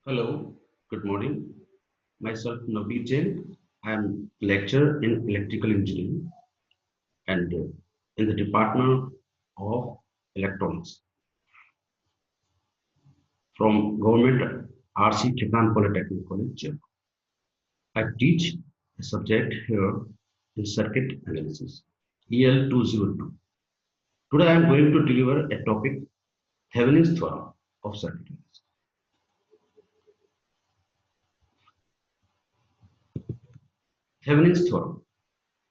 Hello, good morning. Myself Navneet Jain. I am lecturer in electrical engineering and in the department of electronics from Government RC Khitan Polytechnic College, Jaipur. I teach a subject here in circuit analysis, EL202. Today I am going to deliver a topic, Thevenin's theorem of circuit analysis. Thevenin's theorem.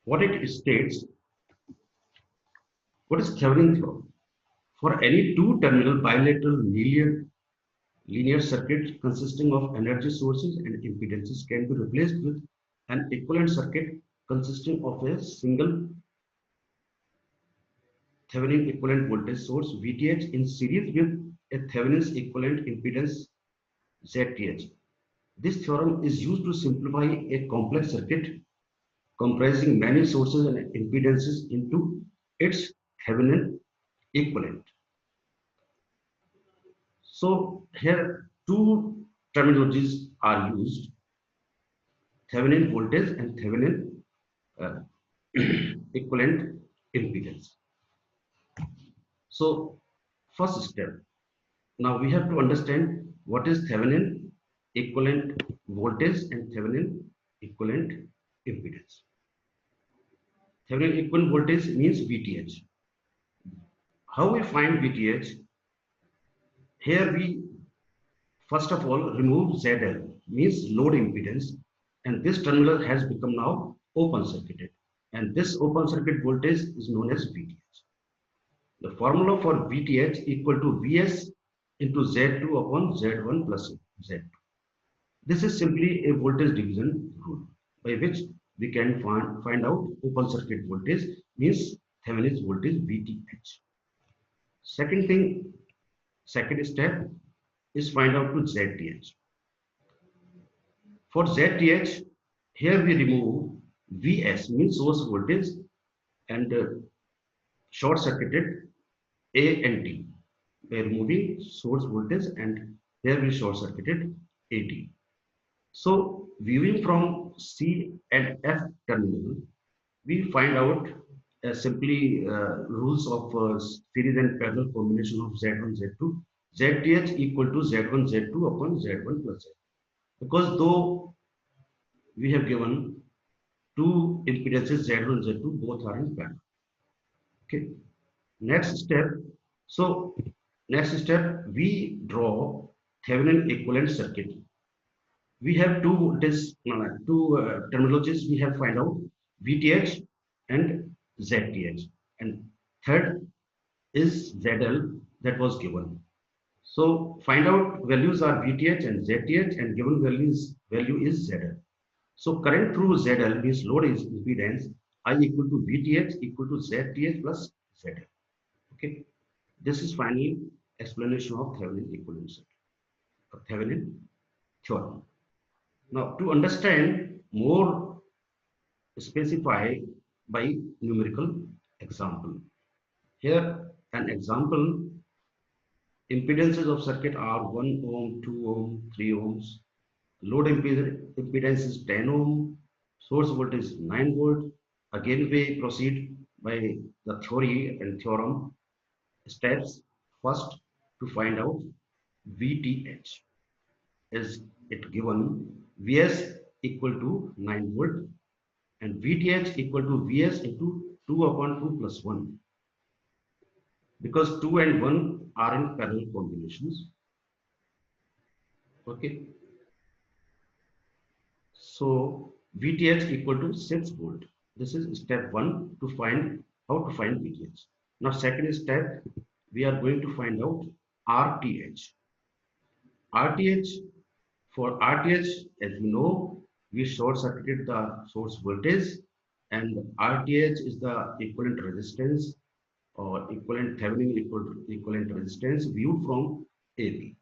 What it states, what is Thevenin's theorem? For any two-terminal bilateral linear circuit consisting of energy sources and impedances can be replaced with an equivalent circuit consisting of a single Thevenin equivalent voltage source VTH in series with a Thevenin's equivalent impedance ZTH. This theorem is used to simplify a complex circuit comprising many sources and impedances into its Thevenin equivalent. So here two terminologies are used, Thevenin voltage and Thevenin uh, equivalent impedance. So first step, now we have to understand what is Thevenin equivalent voltage and Thevenin equivalent impedance. Thevenin equivalent voltage means VTH. How we find VTH? Here we first of all remove ZL, means load impedance, and this terminal has become now open circuited, and this open circuit voltage is known as VTH. The formula for VTH equal to Vs into Z2 upon Z1 plus Z2. This is simply a voltage division rule by which we can find out open circuit voltage means Thevenin's voltage VTH. Second step is find out to ZTH. For ZTH, here we remove Vs means source voltage and short circuited A and D by removing source voltage, and here we short circuited AD. So viewing from C and F terminal, we find out simply rules of series and parallel combination of Z1, Z2, ZTH equal to Z1, Z2 upon Z1 plus Z. Because though we have given two impedances Z1, Z2, both are in parallel. Okay. Next step. So next step, we draw Thevenin equivalent circuit. We have two terminologies we have find out, VTH and ZTH, and third is ZL that was given. So find out values are VTH and ZTH, and given value is ZL. So current through ZL means load is impedance I equal to VTH equal to ZTH plus ZL. Okay, this is finally explanation of Thevenin equivalent circuit, Thevenin theorem. Now to understand more, specify by numerical example. Here an example, impedances of circuit are 1 ohm, 2 ohm, 3 ohms. Load impedance is 10 ohm. Source voltage is 9 volt. Again we proceed by the theory and theorem steps. First, to find out VTH. Is it given Vs equal to 9 volt and VTH equal to Vs into 2 upon 2 plus 1, because 2 and 1 are in parallel combinations. Okay, so VTH equal to 6 volt. This is step 1 to find how to find VTH. Now second step, we are going to find out RTH. For RTH, as you know, we short circuited the source voltage, and RTH is the equivalent resistance or equivalent Thevenin equivalent resistance viewed from AB.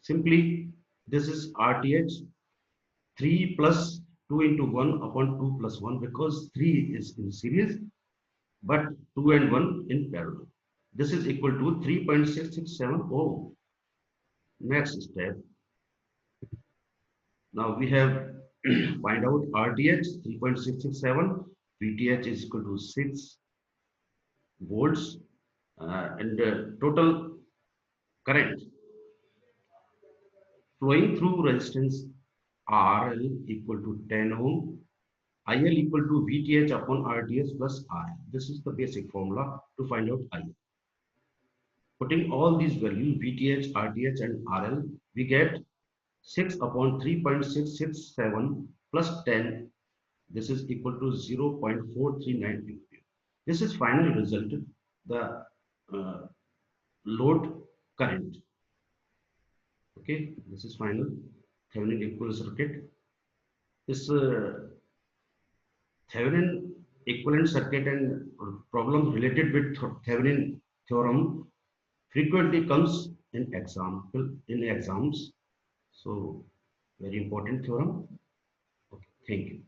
Simply, this is RTH 3 plus 2 into 1 upon 2 plus 1, because 3 is in series, but 2 and 1 in parallel. This is equal to 3.667 ohm. Next step, Now we have find out RTH 3.667, VTH is equal to 6 volts, and total current flowing through resistance RL equal to 10 ohm, IL equal to VTH upon RTH plus RL. This is the basic formula to find out IL. Putting all these values VTH, RTH and RL, we get 6 upon 3.667 plus 10. This is equal to 0.439 ampere. This is final result, the uh, load current. Okay, this is final Thevenin equivalent circuit. This Thevenin equivalent circuit and problems related with Thevenin theorem frequently comes in exams. So very important theorem. Okay, thank you.